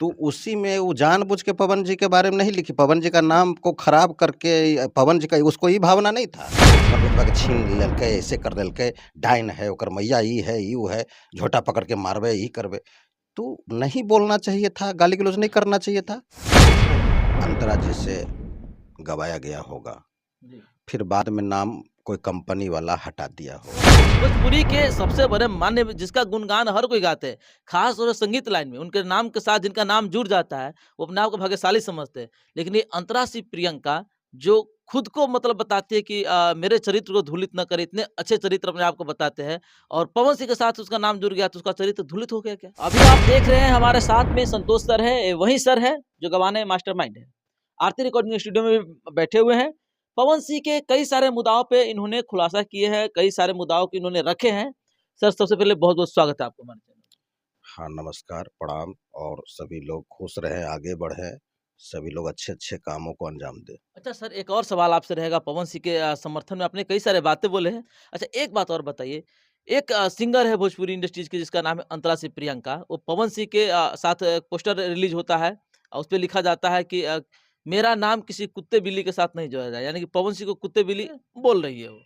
तो उसी में वो जानबूझ के पवन जी के बारे में नहीं लिखी, पवन जी का नाम को खराब करके पवन जी का उसको ई भावना नहीं था। हमर बेटवा के छीन लेलकै, ऐसे कर देलकै, डाइन है, ओकर मैया ई है, ऊ है, झोटा पकड़ के मारबे, ई करबे। तो नहीं बोलना चाहिए था, गाली-गलौज नहीं करना चाहिए था। अंतरा जी से गवाया गया होगा, जी। फिर बाद में नाम कोई कंपनी वाला हटा दिया होगा। भोजपुरी के सबसे बड़े मान्य जिसका गुणगान हर कोई गाते हैं, खास तौर से संगीत लाइन में उनके नाम के साथ जिनका नाम जुड़ जाता है, वो अपने आप को भाग्यशाली समझते हैं। लेकिन ये अंतरा सिंह प्रियंका जो खुद को मतलब बताती है कि मेरे चरित्र को धूलित न करे, इतने अच्छे चरित्र अपने आप को बताते हैं और पवन सिंह के साथ उसका नाम जुड़ गया तो उसका चरित्र धूलित हो गया क्या? अभी आप देख रहे हैं हमारे साथ में संतोष सर है, वही सर है जो गवाने मास्टरमाइंड है। आरती रिकॉर्डिंग स्टूडियो में बैठे हुए हैं। पवन सिंह के कई सारे मुद्दाओं पे इन्होंने खुलासा किए हैं, कई सारे मुद्दाओं को इन्होंने रखे हैं। सर सबसे पहले बहुत-बहुत स्वागत है आपको हमारे चैनल में। हाँ, नमस्कार, प्रणाम और सभी लोग खुश रहें, आगे बढ़ें, सभी लोग अच्छे-अच्छे कामों को अंजाम दें। अच्छा सर एक और सवाल आपसे रहेगा पवन सिंह के समर्थन में आपने कई सारे बातें बोले हैं। अच्छा एक बात और बताइए, एक सिंगर है भोजपुरी इंडस्ट्रीज़ की जिसका नाम है अंतरा सिंह प्रियंका, वो पवन सिंह के साथ पोस्टर रिलीज़ होता है और उसपे लिखा जाता है कि मेरा नाम किसी कुत्ते-बिल्ली के साथ नहीं जोड़ा जाए, यानी कि पवन सिंह को कुत्ते-बिल्ली बोल रही है वो।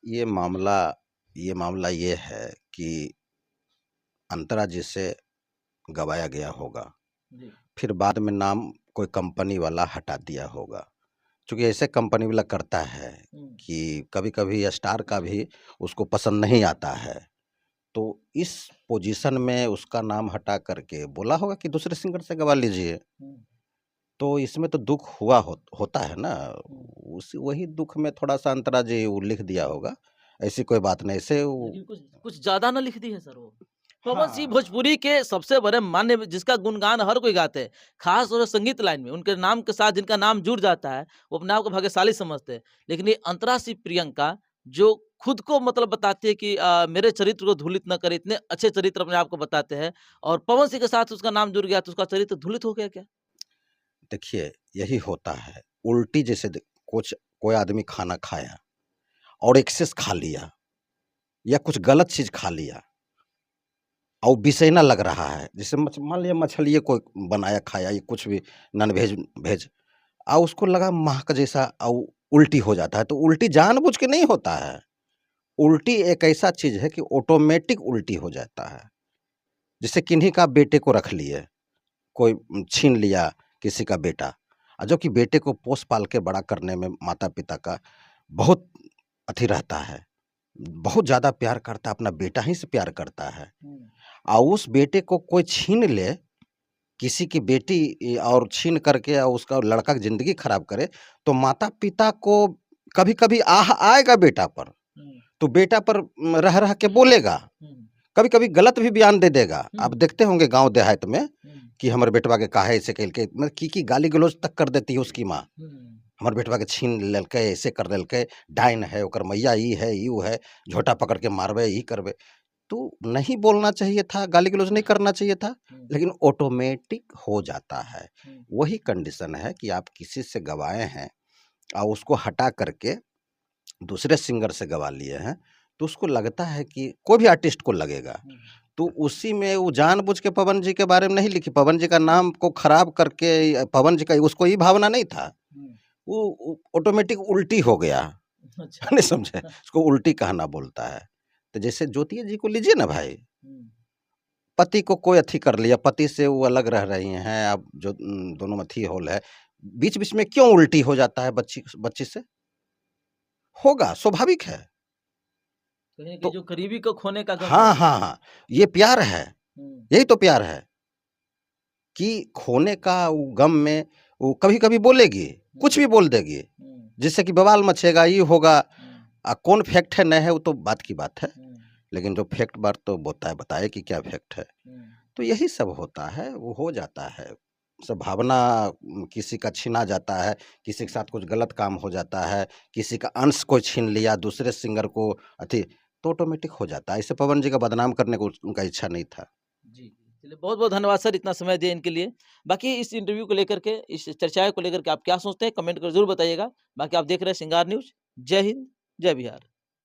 ये मामला ये है कि अंतरा जी से गवाया गया होगा, जी। फिर बाद में नाम कोई कंपनी वाला हटा दिया होगा। चूँकि ऐसे कंपनी वाला करता है हुँ। कि कभी-कभी स्टार का भी उसको पसंद नहीं आता है, तो इस पोजीशन में उसका नाम हटा करके बोला होगा कि दूसरे सिंगर से गवा लीजिए। हुँ। तो इसमें तो दुःख हुआ होता है ना, हुँ। उस वही दुःख में थोड़ा-सा अंतरा जी वो लिख दिया होगा, ऐसी कोई बात नहीं, ऐसे वो लेकिन कुछ कुछ ज़्यादा ना लिख दी है सर वो। पवन सिंह हाँ, भोजपुरी के सबसे बड़े मान्य जिसका गुणगान हर कोई गाते हैं, खास तौर से संगीत लाइन में उनके नाम के साथ जिनका नाम जुड़ जाता है, वो अपने आप को भाग्यशाली समझते हैं। लेकिन ये अंतरा सिंह प्रियंका जो खुद को मतलब बताती है कि मेरे चरित्र को धूलित न करे, इतने अच्छे चरित्र अपने आप को बताते हैं और पवन सिंह के साथ उसका नाम जुड़ गया तो उसका चरित्र धूलित हो गया क्या? देखिए यही होता है, उल्टी जैसे कोई आदमी खाना खाया और एक्सेस खा लिया या कुछ गलत चीज़ खा लिया और विषैना लग रहा है, जैसे मान लिया मछलिए कोई बनाया खाया या कुछ भी नॉन-वेज वेज उसको लगा महक जैसा उल्टी हो जाता है, तो उल्टी जानबूझ के नहीं होता है। उल्टी एक ऐसा चीज़ है कि ऑटोमेटिक उल्टी हो जाता है। जैसे किन्हीं का बेटे को रख लिए, कोई छीन लिया किसी का बेटा जो कि बेटे को पोस-पाल के बड़ा करने में माता-पिता का बहुत अथी रहता है, बहुत ज़्यादा प्यार करता है, अपना बेटा ही से प्यार करता है। हुँ। उस बेटे को कोई छीन ले, किसी की बेटी और छीन करके उसका लड़का की ज़िंदगी खराब करे, तो माता-पिता को कभी-कभी आह आएगा बेटा पर, हुँ। तो बेटा पर रह-रह के बोलेगा। हुँ। कभी-कभी गलत भी बयान दे देगा। हुँ। आप देखते होंगे गाँव देहात में हुँ। कि हमर बेटवा के काहे ऐसे कैलके, मतलब की गाली-गलौज तक कर देती है उसकी माँ। हुँ। हमर बेटवा के छीन लेलकै, ऐसे कर देलकै, डाइन है, ओकर मैया ई है, ऊ है, झोटा पकड़ के मारबे, ई करबे। तो नहीं बोलना चाहिए था, गाली-गलौज नहीं करना चाहिए था, हुँ। लेकिन ऑटोमेटिक हो जाता है। हुँ। वही कंडीशन है कि आप किसी से गवाए हैं और उसको हटा करके दूसरे सिंगर से गवा लिए हैं, तो उसको लगता है कि कोई भी आर्टिस्ट को लगेगा। हुँ। तो उसी में वो जानबूझ के पवन जी के बारे में नहीं लिखी, पवन जी का नाम को खराब करके पवन जी का उसको ये भावना नहीं था। हुँ। वो ऑटोमेटिक उल्टी हो गया। अच्छा। नहीं समझे? उसको उल्टी कहना बोलता है। तो जैसे ज्योतिया जी को लीजिए ना भाई, हुँ। पति को कोई अथी कर लिया, पति से वो अलग रह रही हैं, अब जो दोनों में अथी होल है, बीच-बीच में क्यों उल्टी हो जाता है बच्ची बच्ची से? होगा, स्वाभाविक है। कहीं न कहीं तो जो करीबी को खोने का गम हाँ, है। हाँ, हाँ, ये प्यार है, हुँ। यही तो प्यार है कि खोने का वो गम में वो कभी-कभी बोलेगी, कुछ हुँ। भी बोल देगी, हुँ। जिससे कि बवाल मचेगा, ये होगा। हुँ। कौन फैक्ट है, नहीं है, वो तो बात की बात है, हुँ। लेकिन जो फैक्ट बात तो बताए कि क्या फैक्ट है। हुँ। तो यही सब होता है, वो हो जाता है। सब भावना किसी का छीना जाता है, किसी के साथ कुछ गलत काम हो जाता है, किसी का अंश कोई छीन लिया, दूसरे सिंगर को अथी, तो ऑटोमेटिक हो जाता है। ऐसे पवन जी का बदनाम करने को उनका इच्छा नहीं था। जी, चलिए बहुत-बहुत धन्यवाद सर इतना समय दिया इनके लिए। बाकी इस इंटरव्यू को लेकर के, इस चर्चा को लेकर के आप क्या सोचते हैं कमेंट कर ज़रूर बताइएगा। बाकी आप देख रहे हैं सिंगार न्यूज़। जय हिंद, जय बिहार।